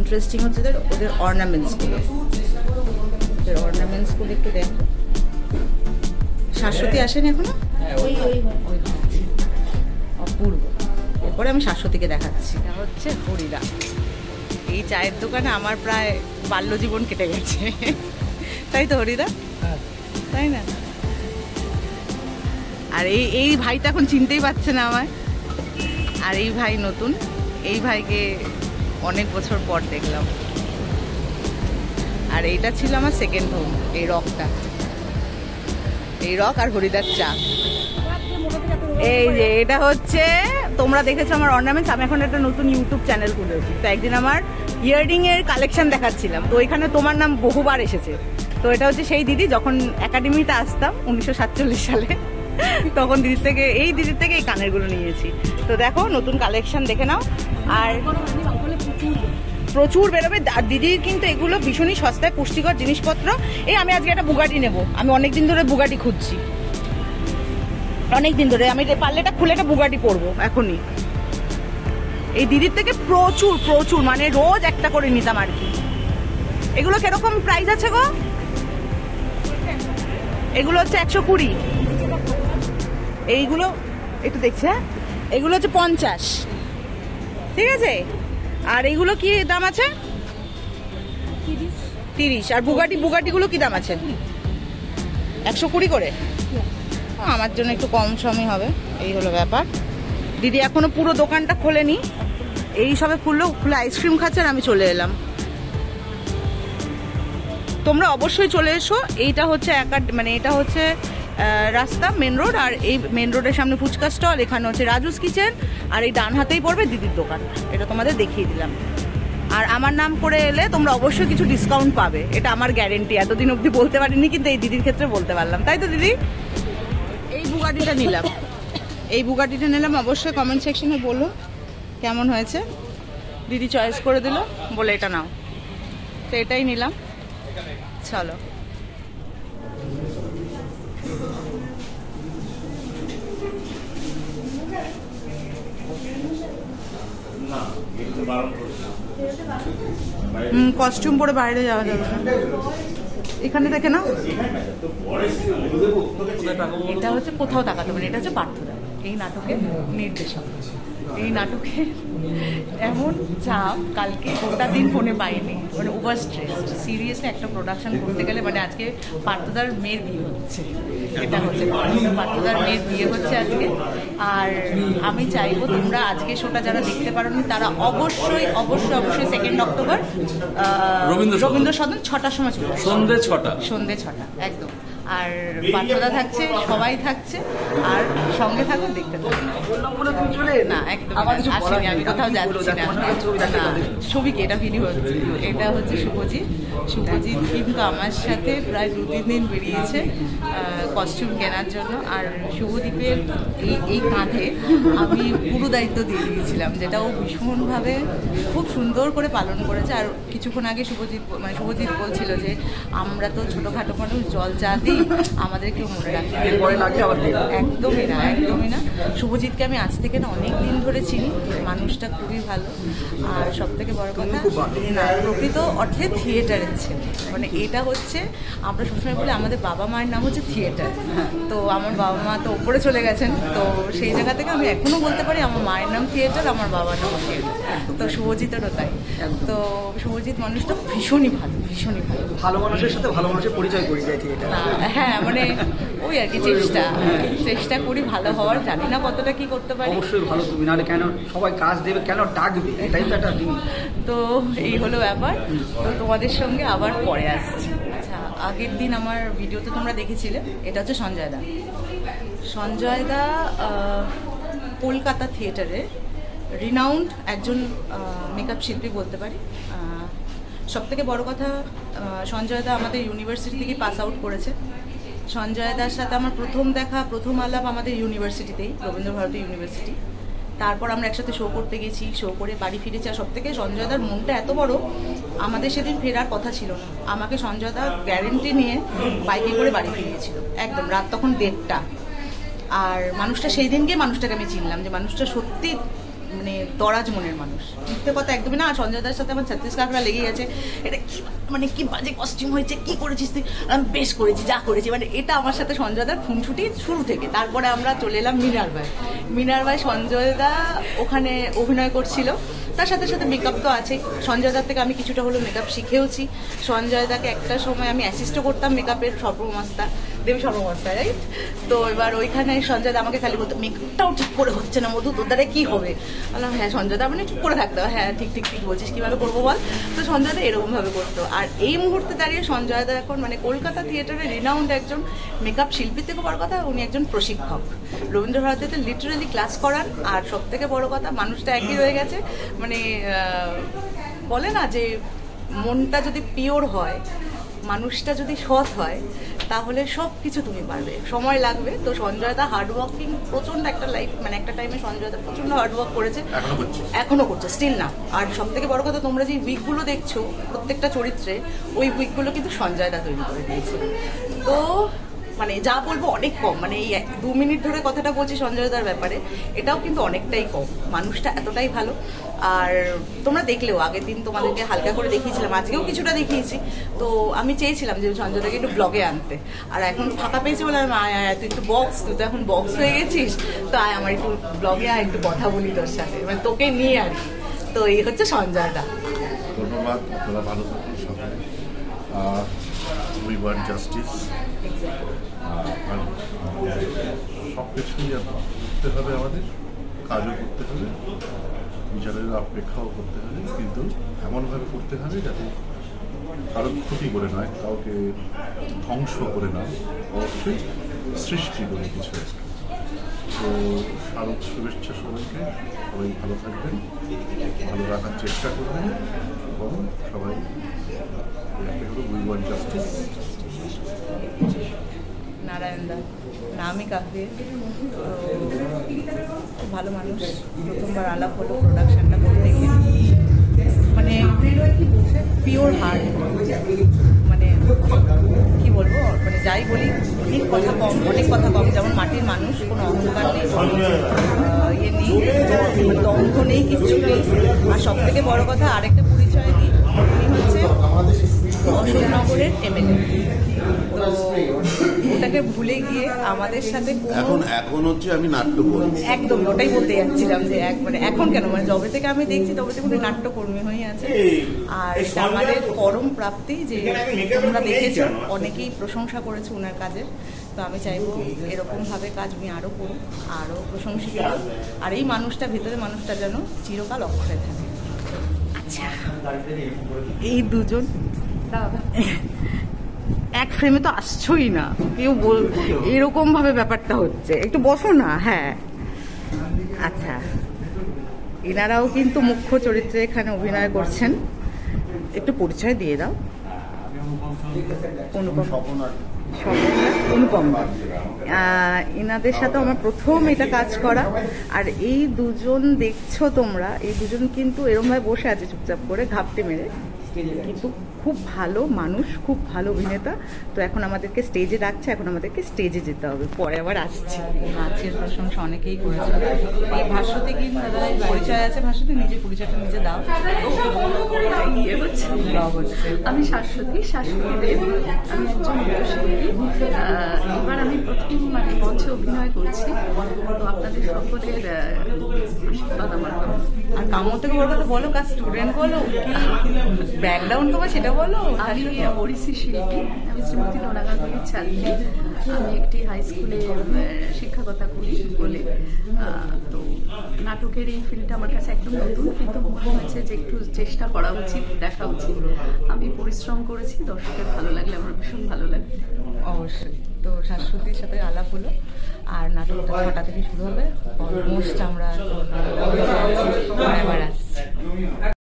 Interesting হচ্ছে ওদের অর্নামেন্টসগুলো। ওদের অর্নামেন্টসগুলো একটু দেখ। শাশ্বতী আসেনি এখনো? অপূর্ব। এরপরে আমি শাশ্বতীকে দেখাচ্ছি। এটা হচ্ছে হরিদা। এই চায়ের দোকানে আমার প্রায় বাল্যজীবন কেটে গেছে, তাই তো হরিদা? তাই না? আর এই ভাইটা এখন চিনতেই পারছে না আমায়। আর এই ভাই নতুন, এই ভাইকে অনেক বছর পর দেখলাম। আর এইটা ছিল আমার সেকেন্ড হোম, এই রকটা, এই রক আর হরিদার চা। এই যে এটা হচ্ছে, তোমরা দেখেছো আমার অর্নামেন্টস। আমি এখন একটা নতুন ইউটিউব চ্যানেল খুলেছি, তো একদিন আমার ইয়াররিং এর কালেকশন দেখাচ্ছিলাম, তো ওইখানে তোমার নাম বহুবার এসেছে। তো এটা হচ্ছে সেই দিদি, যখন একাডেমিতে আসতাম 1947 সালে, তখন দিদির থেকে এই কানের গুলো নিয়েছি। তো দেখো নতুন কালেকশন দেখে নাও। আর প্রচুর বেরোবে। আর দিদির কিন্তু এগুলো ভীষণই সস্তায় পুষ্টিকর জিনিসপত্র। এই আমি আজকে একটা বুগাটি নেব, আমি অনেকদিন ধরে বুগাটি খুঁজছি, অনেকদিন ধরে। আমি পারলে খুলে একটা বুগাটি পরবো এখনই। এই দিদির থেকে প্রচুর প্রচুর, মানে রোজ একটা করে নিতাম আর কি। এগুলো কিরকম প্রাইস আছে গো? এগুলো হচ্ছে 120। এইগুলো একটু দেখছে, এগুলো হচ্ছে 50, ঠিক আছে? আর এইগুলো কি দাম আছে? 30। আর বুগাটিগুলো কি দাম আছে? 120 করে। আমার জন্য একটু কম সময় হবে, এই হলো ব্যাপার। দিদি এখনো পুরো দোকানটা খোলেনি, এই সবে খুলে আইসক্রিম খাচ্ছে, আর আমি চলে এলাম। তোমরা অবশ্যই চলে এসো। এইটা হচ্ছে মানে এটা হচ্ছে রাস্তা, মেন রোড। আর এই মেন রোডের সামনে ফুচকা স্টল, এখানে হচ্ছে রাজুস কিচেন। আর এই ডান হাতেই পড়বে দিদির দোকান, এটা তোমাদের দেখিয়ে দিলাম। আর আমার নাম করে এলে তোমরা অবশ্যই কিছু ডিসকাউন্ট পাবে, এটা আমার গ্যারেন্টি। এতদিন অবধি বলতে পারিনি, কিন্তু এই দিদির ক্ষেত্রে বলতে পারলাম, তাই তো দিদি? এই বুগাটিটা নিলাম, অবশ্যই কমেন্ট সেকশনে বলো কেমন হয়েছে। দিদি চয়েস করে দিল, বলে এটা নাও, তো এটাই নিলাম। চলো। কস্টিউম পরে বাইরে যাওয়া যাবে না। এখানে দেখে নাও, এটা হচ্ছে কোথাও তাকাতে পারে, এটা হচ্ছে পার্থদা, এই নাটকের নির্দেশক। এই নাটকে এমন চাপ, কালকে গোটা দিন ফোনে পাইনি, মানে ওভার স্ট্রেসড। সিরিয়াসলি একটা প্রোডাকশন করতে গেলে, মানে আজকে পার্থদার মেয়ের বিয়ে হচ্ছে, এটা হচ্ছে পার্থদার মেয়ের বিয়ে হচ্ছে আজকে। আর আমি চাইবো তোমরা আজকে শোটা যারা দেখতে পারোনি, তারা অবশ্যই 2 অক্টোবর রবীন্দ্র সদন 6টার সময় চলে আসবে, সন্ধ্যে 6টা একদম। আর পার্থদা থাকছে, সবাই থাকছে, আর সঙ্গে থাকুন, দেখতে থাকুন। না একদম আসেনি, আমি কোথাও যাচ্ছি না। ছবিকে এটা ভিডিও হচ্ছে, এটা হচ্ছে শুভজিৎ কিন্তু আমার সাথে প্রায় 2-3 দিন বেরিয়েছে কস্টিউম কেনার জন্য। আর শুভদীপের এই কাঁধে আমি পুরো দায়িত্ব দিয়ে দিয়েছিলাম, যেটা ও ভীষণভাবে খুব সুন্দর করে পালন করেছে। আর কিছুক্ষণ আগে শুভজিৎ বলছিল যে আমরা তো ছোটোখাটো মানুষ, জল চা দিই, আমাদের কেউ মনে রাখে। একদমই না। শুভজিৎকে আমি আজ থেকে না অনেক দিন ধরে চিনি, মানুষটা খুবই ভালো। আর সব থেকে বড় কথা, প্রকৃত অর্থে থিয়েটারের ছেলে। মানে এটা হচ্ছে, আমরা সবসময় বলি আমাদের বাবা মায়ের নাম হচ্ছে থিয়েটার, তো আমার বাবা মা তো ওপরে চলে গেছেন, তো সেই জায়গা থেকে আমি এখনো বলতে পারি আমার মায়ের নাম থিয়েটার, আমার বাবার নাম থিয়েটার। তো শুভজিতেরও তাই। তো শুভজিৎ মানুষটা ভীষণই ভালো মানুষের সাথে ভালো মানুষের পরিচয় করি যায় থিয়েটার। হ্যাঁ, মানে ওই আর কি, চেষ্টা করি ভালো হওয়ার। জানি না কতটা কি করতে পারি। অবশ্যই ভালো তুমি, নাহলে কেন সবাই কাজ দেবে, কেন ডাকবে, এটাই তো একটা জিনিস। তো এই হলো ব্যাপার। তো তোমাদের সঙ্গে আবার পরে আসছি। আচ্ছা, আগের দিন আমার ভিডিওতে তোমরা দেখেছিলে, এটা হচ্ছে সঞ্জয় দা কলকাতা থিয়েটারে রিনাউন্ড একজন মেকআপ শিল্পী বলতে পারি। সবথেকে বড় কথা, সঞ্জয় দা আমাদের ইউনিভার্সিটি থেকে পাস আউট করেছে। সঞ্জয় দার সাথে আমার প্রথম আলাপ আমাদের ইউনিভার্সিটিতেই, রবীন্দ্রভারতী ইউনিভার্সিটি। তারপর আমরা একসাথে শো করতে গেছি, শো করে বাড়ি ফিরেছি। আর সবথেকে সঞ্জয় দার মনটা এত বড়, আমাদের সেদিন ফেরার কথা ছিল না, আমাকে সঞ্জয় দা গ্যারেন্টি নিয়ে বাইকে করে বাড়ি ফিরিয়েছিল, একদম রাত তখন 1:30। আর মানুষটা, সেই দিন গিয়ে মানুষটাকে আমি চিনলাম যে মানুষটা সত্যি মানে দরাজ মনের মানুষ, মিথ্যে কথা একদমই না। সঞ্জয় দার সাথে আমার 36 কাঁকড়া লেগে গেছে, এটা কি মানে কি বাজে কস্টিউম হয়েছে, কি করেছিস তুই, আমি বেশ করেছি যা করেছি, মানে এটা আমার সাথে সঞ্জয় দার খুনছুটি শুরু থেকে। তারপরে আমরা চলে এলাম মিনারভাই সঞ্জয় দা ওখানে অভিনয় করছিল, তার সাথে সাথে মেকআপ তো আছেই। সঞ্জয় দার থেকে আমি কিছুটা হলো মেকআপ শিখেওছি। সঞ্জয় দাকে একটা সময় আমি অ্যাসিস্টও করতাম মেকআপের, দেবী সর্বমস্তা, রাইট? তো এবার ওইখানে সঞ্জয় দা আমাকে খালি বলতো মেকআপটাও ঠিক করে হচ্ছে না মধু, তোর দ্বারা কি হবে? বললাম হ্যাঁ সঞ্জয় দা, মানে ঠিক করে থাকতে হবে, হ্যাঁ ঠিক বলছিস, কীভাবে করবো বল? তো সঞ্জয় দা এরকমভাবে করতো। আর এই মুহূর্তে দাঁড়িয়ে সঞ্জয় দা এখন মানে কলকাতা থিয়েটারে রিনাউন্ড একজন মেকআপ শিল্পী থেকে বড় কথা উনি একজন প্রশিক্ষক, রবীন্দ্রভারতীতে লিটারালি ক্লাস করান। আর সব থেকে বড় কথা মানুষটা একই রয়ে গেছে, মানে বলে না যে মনটা যদি পিওর হয়, মানুষটা যদি সৎ হয়, তাহলে সব কিছু তুমি পারবে। সময় লাগবে। তো সঞ্জয় দা হার্ডওয়ার্কিং প্রচণ্ড একটা লাইফ, মানে একটা টাইমে সঞ্জয় দা প্রচণ্ড হার্ডওয়ার্ক করেছে, এখনো করছে, স্টিল না। আর সব থেকে বড় কথা তোমরা যে উইকগুলো দেখছো প্রত্যেকটা চরিত্রে, ওই উইকগুলো কিন্তু সঞ্জয় দা তৈরি করে দিয়েছে। তো মানে যা বলবো অনেক কম, মানে এই 2 মিনিট ধরে কথাটা বলছি সঞ্জয় দার ব্যাপারে, এটাও কিন্তু অনেকটাই কম। মানুষটা এতটাই ভালো। আর তোমরা দেখলেও আগের দিন তোমাদেরকে হালকা করে দেখিয়েছিলাম, আজকেও কিছুটা দেখিয়েছি। তো আমি চেয়েছিলাম যে সঞ্জয় দাকে একটু ব্লগে আনতে, আর এখন ফাঁকা পেয়েছি বলে আয় তুই একটু তুই তো এখন বক্স হয়ে গেছিস, তো আয় আমার একটু ব্লগে আর একটু কথা বলি তোর সাথে, মানে তোকে নিয়ে আর কি। তো এই হচ্ছে সঞ্জয় দা। ধন্যবাদ, তোরা ভালো থাকুন সবাই। We want justice. আর সব কিছুই করতে হবে, আমাদের কাজও করতে হবে, বিচারের অপেক্ষাও করতে হবে, কিন্তু এমনভাবে করতে হবে যাতে কারো ক্ষতি করে নয়, কাউকে ধ্বংস করে নয়, অবশ্যই সৃষ্টি করে কিছু। তো শারদ শুভেচ্ছা সবাইকে, সবাই ভালো থাকবেন, ভালো রাখার চেষ্টা করবেন এবং সবাই উই ওয়ান্ট জাস্টিস। নারায়ণ দা নামই কাফি, খুব ভালো মানুষ। প্রথমবার আলাপ হলো, প্রোডাকশনটা করে দেখে মানে পিওর হার্ট, মানে কি বলবো, মানে যাই বলি অনেক কথা কম, যেমন মাটির মানুষ, কোনো অহংকার নেই, ইয়ে নেই, দ্বন্দ্ব নেই, কিচ্ছু নেই। আর সব থেকে বড় কথা আরেকটা পরিচয় দিই, উনি হচ্ছে অশোকনগরের MLA। তো ওটাকে ভুলে গিয়ে আমাদের সাথে এখন হচ্ছে আমি নাট্য করি, একদম ওটাই বলতে যাচ্ছিলাম যে মানে এখন কেন, মানে যবে থেকে আমি দেখছি তবে থেকে উনি নাট্যকর্মী হয়ে আছে। আর এটা আমাদের পরম প্রাপ্তি যে তোমরা দেখেছো, অনেকেই প্রশংসা করেছে ওনার কাজের। তো আমি চাইবো এরকমভাবে কাজ উনি আরও করুন, আরও প্রশংসিত হোক, আর এই মানুষটা ভেতরে মানুষটা যেন চিরকাল অক্ষরে থাকে। আচ্ছা, এই দুজন এক ফ্রেমে তো আসছোই না, কেউ এরকম ভাবে ব্যাপারটা হচ্ছে, একটু বসো না। হ্যাঁ আচ্ছা, এনারাও কিন্তু মুখ্য চরিত্রে এখানে অভিনয় করছেন, একটু পরিচয় দিয়ে দাও। অনুপম, এনাদের সাথে আমার প্রথম এটা কাজ করা। আর এই দুজন দেখছো তোমরা, এই দুজন কিন্তু এরমভাবে বসে আছে চুপচাপ করে ঘাপটে মেরে, কিন্তু খুব ভালো মানুষ, খুব ভালো অভিনেতা। তো এখন আমাদেরকে স্টেজে ডাকছে, এখন আমাদেরকে স্টেজে যেতে হবে, পরে আবার আসছি। নাচের প্রশংসা অনেকেই করেছে। এই ভাষ্যতে কি পরিচয় আছে? ভাষ্যতে নিজে পরিচয়টা নিজে দাও। আমি শাশ্বতী দেব, আমি একজন লোকশিল্পী। এবার আমি প্রথম মঞ্চে অভিনয় করছি, তো আপনাদের সকলের আশীর্বাদ আমার। আর কামড় থেকে বড় কথা বলো, কার স্টুডেন্ট বলো, কি ব্যাকগ্রাউন্ড তোমার সেটা বলো। আমি ওড়িশি শিল্পী, আমি শ্রীমতী নোনা গাঙ্গুলির ছাত্রী। আমি একটি হাই স্কুলে শিক্ষকতা করি বলে, তো নাটকের এই ফিল্ডটা আমার কাছে একদম নতুন, কিন্তু মনে হয়েছে যে একটু চেষ্টা করা উচিত, দেখা উচিত। আমি পরিশ্রম করেছি, দর্শকের ভালো লাগলে আমার ভীষণ ভালো লাগে। অবশ্যই। তো শাশ্বতীর সাথে আলাপ হলো, আর নাটকটা 6টা থেকে শুরু হবে। অলমোস্ট আমরা আসছি।